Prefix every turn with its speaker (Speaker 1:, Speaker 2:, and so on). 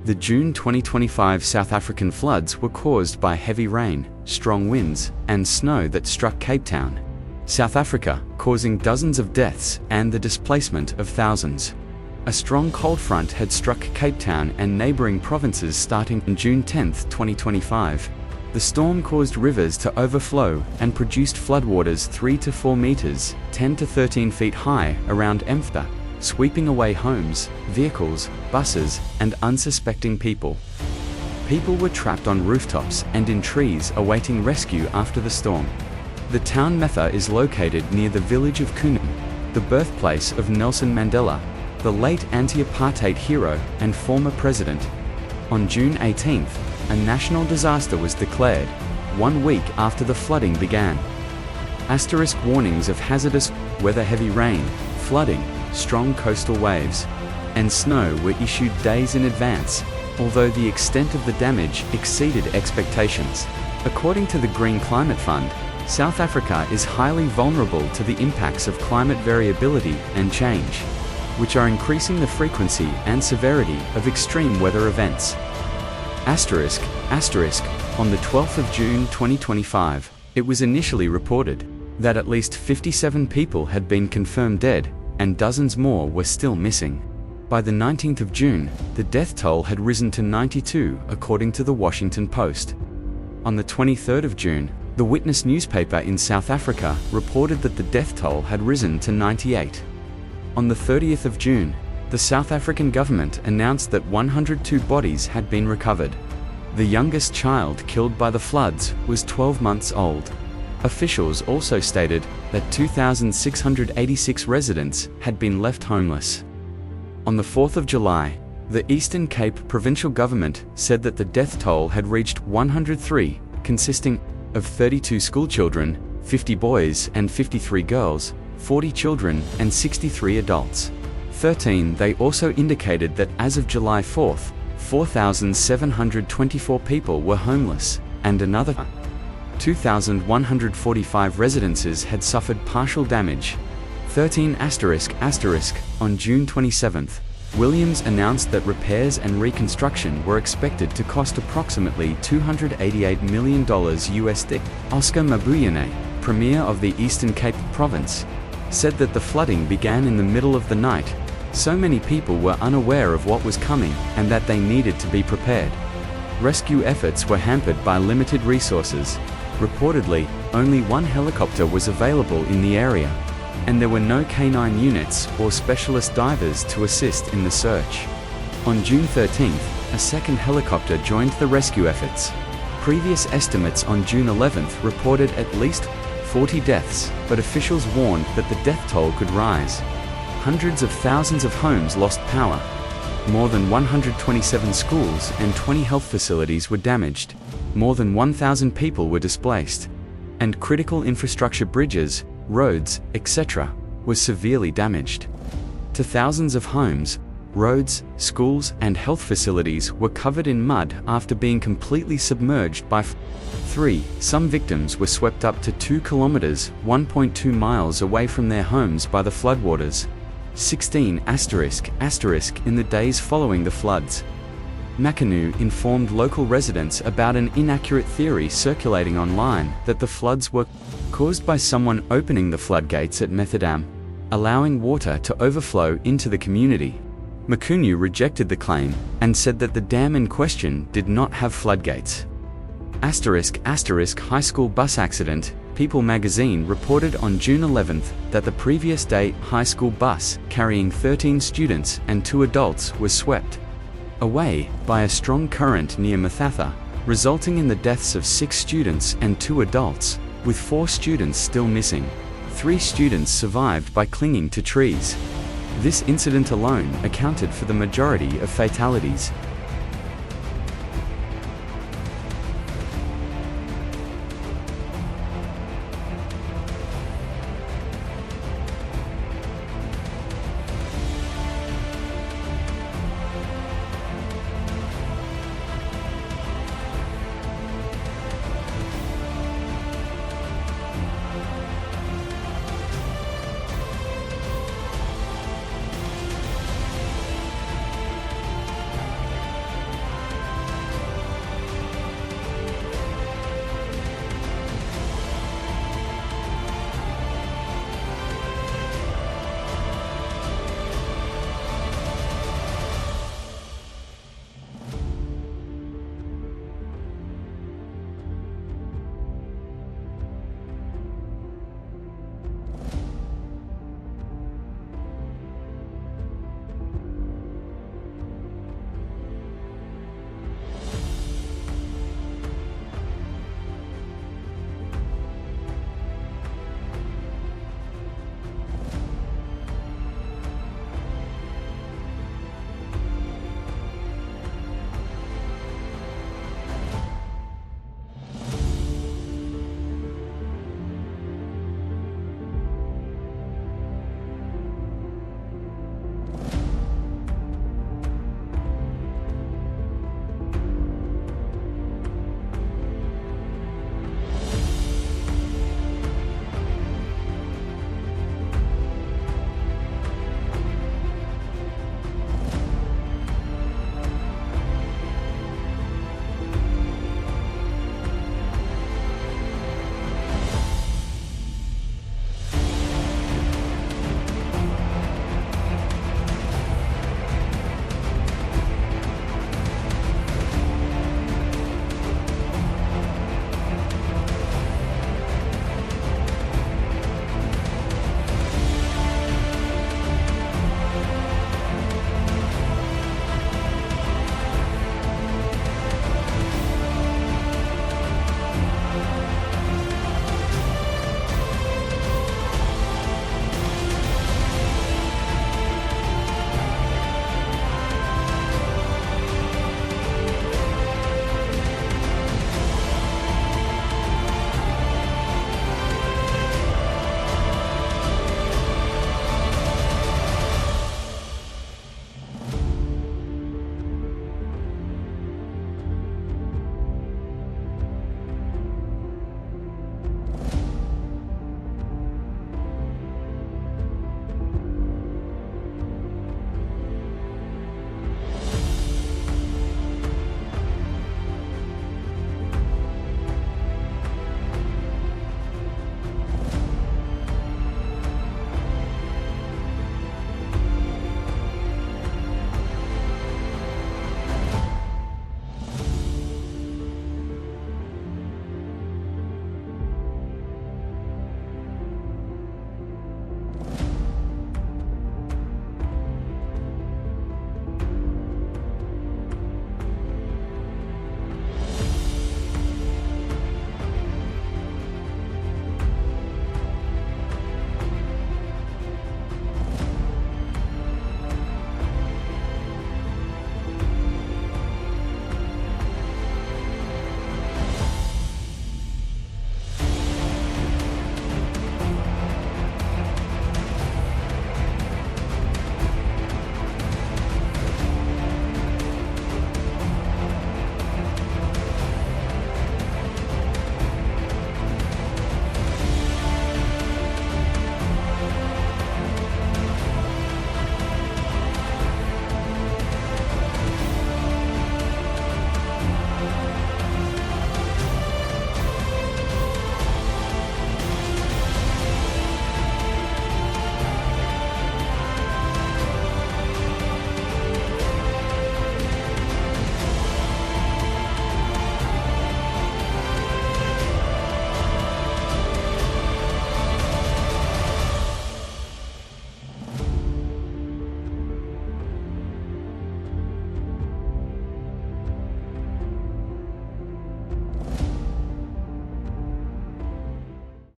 Speaker 1: The June 2025 South African floods were caused by heavy rain, strong winds, and snow that struck Cape Town, South Africa, causing dozens of deaths and the displacement of thousands. A strong cold front had struck Cape Town and neighboring provinces starting on June 10, 2025. The storm caused rivers to overflow and produced floodwaters 3 to 4 meters, 10 to 13 feet high around Emfta, sweeping away homes, vehicles, buses, and unsuspecting people. People were trapped on rooftops and in trees awaiting rescue after the storm. The town Metha is located near the village of Kunum, the birthplace of Nelson Mandela, the late anti-apartheid hero and former president. On June 18th, a national disaster was declared, 1 week after the flooding began. Asterisk warnings of hazardous weather, heavy rain, flooding, strong coastal waves, and snow were issued days in advance, although the extent of the damage exceeded expectations. According to the Green Climate Fund, South Africa is highly vulnerable to the impacts of climate variability and change, which are increasing the frequency and severity of extreme weather events. Asterisk, on the 12th of June 2025, it was initially reported that at least 57 people had been confirmed dead, and dozens more were still missing. By the 19th of June, the death toll had risen to 92, according to the Washington Post. On the 23rd of June, the Witness newspaper in South Africa reported that the death toll had risen to 98. On the 30th of June, the South African government announced that 102 bodies had been recovered. The youngest child killed by the floods was 12 months old. Officials also stated that 2,686 residents had been left homeless. On the 4th of July, the Eastern Cape provincial government said that the death toll had reached 103, consisting of 32 schoolchildren, 50 boys and 53 girls, 40 children and 63 adults. They also indicated that as of July 4th, 4,724 people were homeless, and another 2,145 residences had suffered partial damage. On June 27th, Williams announced that repairs and reconstruction were expected to cost approximately $288 million USD. Oscar Mabuyane, Premier of the Eastern Cape Province, said that the flooding began in the middle of the night. So many people were unaware of what was coming and that they needed to be prepared. Rescue efforts were hampered by limited resources. Reportedly, only one helicopter was available in the area, and there were no canine units or specialist divers to assist in the search. On June 13th, a second helicopter joined the rescue efforts. Previous estimates on June 11th reported at least 40 deaths, but officials warned that the death toll could rise. Hundreds of thousands of homes lost power. More than 127 schools and 20 health facilities were damaged. More than 1,000 people were displaced. And critical infrastructure, bridges, roads, etc., were severely damaged. To thousands of homes, roads, schools, and health facilities were covered in mud after being completely submerged by 3. Some victims were swept up to 2 kilometers, 1.2 miles away from their homes by the floodwaters. 16 in the days following the floods, Makanu informed local residents about an inaccurate theory circulating online that the floods were caused by someone opening the floodgates at Metha Dam, allowing water to overflow into the community. Makanu rejected the claim and said that the dam in question did not have floodgates. High school bus accident. People magazine reported on June 11th that the previous day high school bus carrying 13 students and 2 adults was swept away by a strong current near Mathatha, resulting in the deaths of 6 students and 2 adults, with 4 students still missing. 3 students survived by clinging to trees. This incident alone accounted for the majority of fatalities.